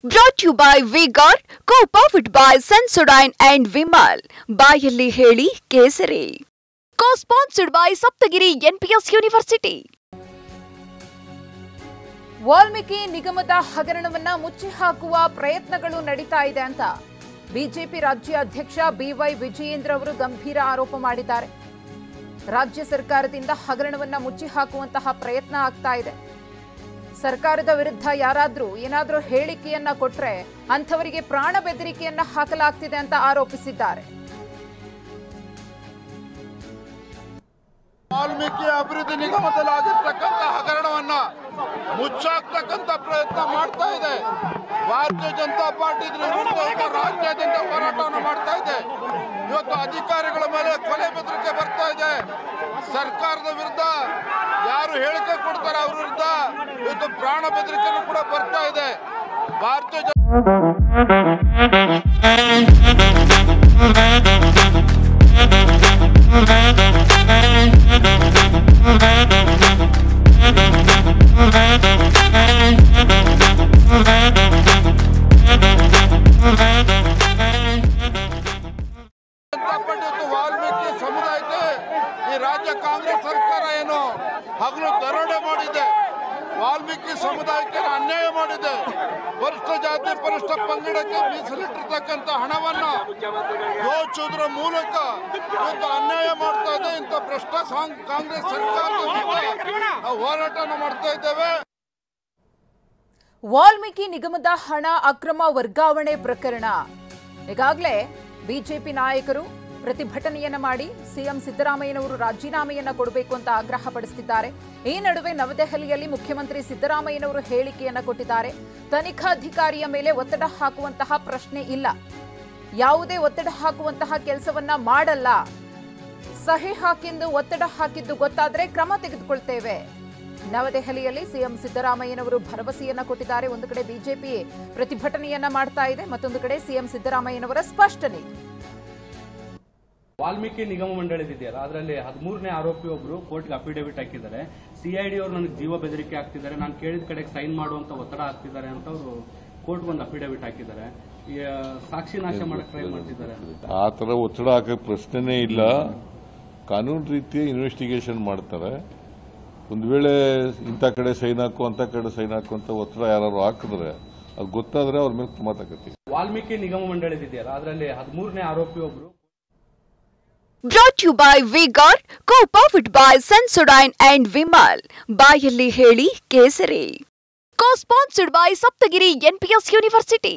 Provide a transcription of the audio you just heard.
Brought to you by V-Guard, co-powered by Sensodyne and Vimal. ಬಾಯಲ್ಲಿ ಹೇಳಿ ಕೇಸರಿ. Co-sponsored by Saptagiri NPS University. Valmiki ನಿಗಮದ ಹಗರಣವನ್ನ ಮುಚ್ಚಿ ಹಾಕುವ ಪ್ರಯತ್ನಗಳು ನಡೀತಾ ಇದೆ ಅಂತ ಬಿಜೆಪಿ ರಾಜ್ಯ ಅಧ್ಯಕ್ಷ ಬಿವೈ ವಿಜಯೇಂದ್ರ ಅವರು ಗಂಭೀರ ಆರೋಪ ಮಾಡಿದ್ದಾರೆ. ರಾಜ್ಯ ಸರ್ಕಾರದಿಂದ ಹಗರಣವನ್ನ ಮುಚ್ಚಿ ಹಾಕುವಂತಹ ಪ್ರಯತ್ನ ಆಗ್ತಾ ಇದೆ. ಸರ್ಕಾರದ ವಿರುದ್ಧ ಏನಾದರೂ ಹೇಳಿಕೆಯನ್ನ ಕೊಟ್ರೆ ಅಂಥವರಿಗೆ ಪ್ರಾಣ ಬೆದರಿಕೆಯನ್ನ ಹಾಕಲಾಗ್ತಿದೆ ಅಂತ ಆರೋಪಿಸಿದ್ದಾರೆ. ವಾಲ್ಮೀಕಿ ಅಭಿವೃದ್ಧಿ ನಿಗಮದಲ್ಲಾಗಿರ್ತಕ್ಕಂಥ ಹಗರಣವನ್ನ ಮುಚ್ಚಾಕ್ತಕ್ಕಂಥ ಪ್ರಯತ್ನ ಮಾಡ್ತಾ ಇದೆ. ಭಾರತೀಯ ಜನತಾ ಪಾರ್ಟಿ ಇದರ ವಿರುದ್ಧ ರಾಜ್ಯಾದ್ಯಂತ ಹೋರಾಟವನ್ನು ಮಾಡ್ತಾ ಇದೆ. ಇವತ್ತು ಅಧಿಕಾರಿಗಳ ಮೇಲೆ ಕೊಲೆ ಬೆದರಿಕೆ ಬರ್ತಾ ಇದೆ. ಸರ್ಕಾರದ ವಿರುದ್ಧ ಯಾರು ಹೇಳಿಕೆ ಕೊಡ್ತಾರೆ ಅವ್ರ ವಿರುದ್ಧ ಇವತ್ತು ಪ್ರಾಣ ಬೆದರಿಕೆನೂ ಕೂಡ ಬರ್ತಾ ಇದೆ. ಭಾರತೀಯ ವಾಲ್ಮೀಕಿ ಸಮುದಾಯಕ್ಕೆ ಈ ರಾಜ್ಯ ಕಾಂಗ್ರೆಸ್ ಸರ್ಕಾರ ಏನು ಹಗಲು ದರೋಡೆ ಮಾಡಿದೆ. ವಾಲ್ಮೀಕಿ ಸಮುದಾಯಕ್ಕೆ ಅನ್ಯಾಯ ಮಾಡಿದೆ. ಪರಿಷ್ಠ ಜಾತಿ ಪರಿಷ್ಠ ಪಂಗಡಕ್ಕೆ ಮೀಸಲಿಟ್ಟಿರ್ತಕ್ಕಂಥ ಹಣವನ್ನ ದೋಚುವುದರ ಮೂಲಕ ಇವತ್ತು ಅನ್ಯಾಯ ಮಾಡ್ತಾ ಇದೆ. ಇಂಥ ಭ್ರಷ್ಟ ಕಾಂಗ್ರೆಸ್ ಸರ್ಕಾರದ ನಾವು ಹೋರಾಟವನ್ನು ಮಾಡ್ತಾ ಇದ್ದೇವೆ. ವಾಲ್ಮೀಕಿ ನಿಗಮದ ಹಣ ಅಕ್ರಮ ವರ್ಗಾವಣೆ ಪ್ರಕರಣ ಈಗಾಗಲೇ ಬಿಜೆಪಿ ನಾಯಕರು ಪ್ರತಿಭಟನೆಯನ್ನ ಮಾಡಿ ಸಿಎಂ ಸಿದ್ದರಾಮಯ್ಯನವರು ರಾಜೀನಾಮೆಯನ್ನ ಕೊಡಬೇಕು ಅಂತ ಆಗ್ರಹ ಪಡಿಸುತ್ತಿದ್ದಾರೆ. ಈ ನಡುವೆ ನವದೆಹಲಿಯಲ್ಲಿ ಮುಖ್ಯಮಂತ್ರಿ ಸಿದ್ದರಾಮಯ್ಯನವರು ಹೇಳಿಕೆಯನ್ನ ಕೊಟ್ಟಿದ್ದಾರೆ. ತನಿಖಾಧಿಕಾರಿಯ ಮೇಲೆ ಒತ್ತಡ ಹಾಕುವಂತಹ ಪ್ರಶ್ನೆ ಇಲ್ಲ, ಯಾವುದೇ ಒತ್ತಡ ಹಾಕುವಂತಹ ಕೆಲಸವನ್ನ ಮಾಡಲ್ಲ, ಸಹಿ ಹಾಕಿದ್ದು ಒತ್ತಡ ಹಾಕಿದ್ದು ಗೊತ್ತಾದ್ರೆ ಕ್ರಮ ತೆಗೆದುಕೊಳ್ತೇವೆ. ನವದೆಹಲಿಯಲ್ಲಿ ಸಿಎಂ ಸಿದ್ದರಾಮಯ್ಯನವರು ಭರವಸೆಯನ್ನ ಕೊಟ್ಟಿದ್ದಾರೆ. ಒಂದು ಕಡೆ ಬಿಜೆಪಿ ಪ್ರತಿಭಟನೆಯನ್ನ ಮಾಡ್ತಾ ಇದೆ, ಮತ್ತೊಂದು ಕಡೆ ಸಿಎಂ ಸಿದ್ದರಾಮಯ್ಯನವರ ಸ್ಪಷ್ಟನೆ. ವಾಲ್ಮೀಕಿ ನಿಗಮ ಮಂಡಳಿದೆಯಲ್ಲ, ಅದರಲ್ಲಿ 13ನೇ ಆರೋಪಿ ಒಬ್ಬರು ಕೋರ್ಟ್ಗೆ ಅಫಿಡೇವಿಟ್ ಹಾಕಿದ್ದಾರೆ. ಸಿಐಡಿ ಅವರು ನನಗೆ ಜೀವ ಬೆದರಿಕೆ ಹಾಕ್ತಿದ್ದಾರೆ, ನಾನು ಕೇಳಿದ ಕಡೆಗೆ ಸೈನ್ ಮಾಡುವಂತ ಒತ್ತಡ ಹಾಕ್ತಿದ್ದಾರೆ ಅಂತ ಅವರು ಕೋರ್ಟ್ಗೆ ಒಂದು ಅಫಿಡೇವಿಟ್ ಹಾಕಿದ್ದಾರೆ. ಸಾಕ್ಷಿ ನಾಶ ಮಾಡಕ್ಕೆ ಟ್ರೈ ಮಾಡ್ತಿದ್ದಾರೆ. ಆ ತರ ಒತ್ತಡ ಹಾಕೋ ಪ್ರಶ್ನೆನೇ ಇಲ್ಲ. ಕಾನೂನು ರೀತಿಯ ಇನ್ವೆಸ್ಟಿಗೇಷನ್ ಮಾಡ್ತಾರೆ. ಒಂದು ವೇಳೆ ಇಂಥ ಕಡೆ ಸೈನ್ ಹಾಕು ಅಂತ ಕಡೆ ಸೈನ್ ಹಾಕು ಅಂತ ಒತ್ತಡ ಯಾರು ಹಾಕಿದ್ರೆ ಅದು ಗೊತ್ತಾದ್ರೆ ಅವ್ರ ಮೇಲೆ ಕ್ರಮ ತಗೋತೀವಿ. ವಾಲ್ಮೀಕಿ ನಿಗಮ ಮಂಡಳಿದೆಯಲ್ಲ, ಅದರಲ್ಲಿ 13ನೇ ಆರೋಪಿ ಒಬ್ಬರು. Brought to you by V-Guard, co-powered by Sensodyne and Vimal. ಬಾಯಲ್ಲಿ ಹೇಳಿ ಕೇಸರಿ. Co-sponsored by Saptagiri NPS University.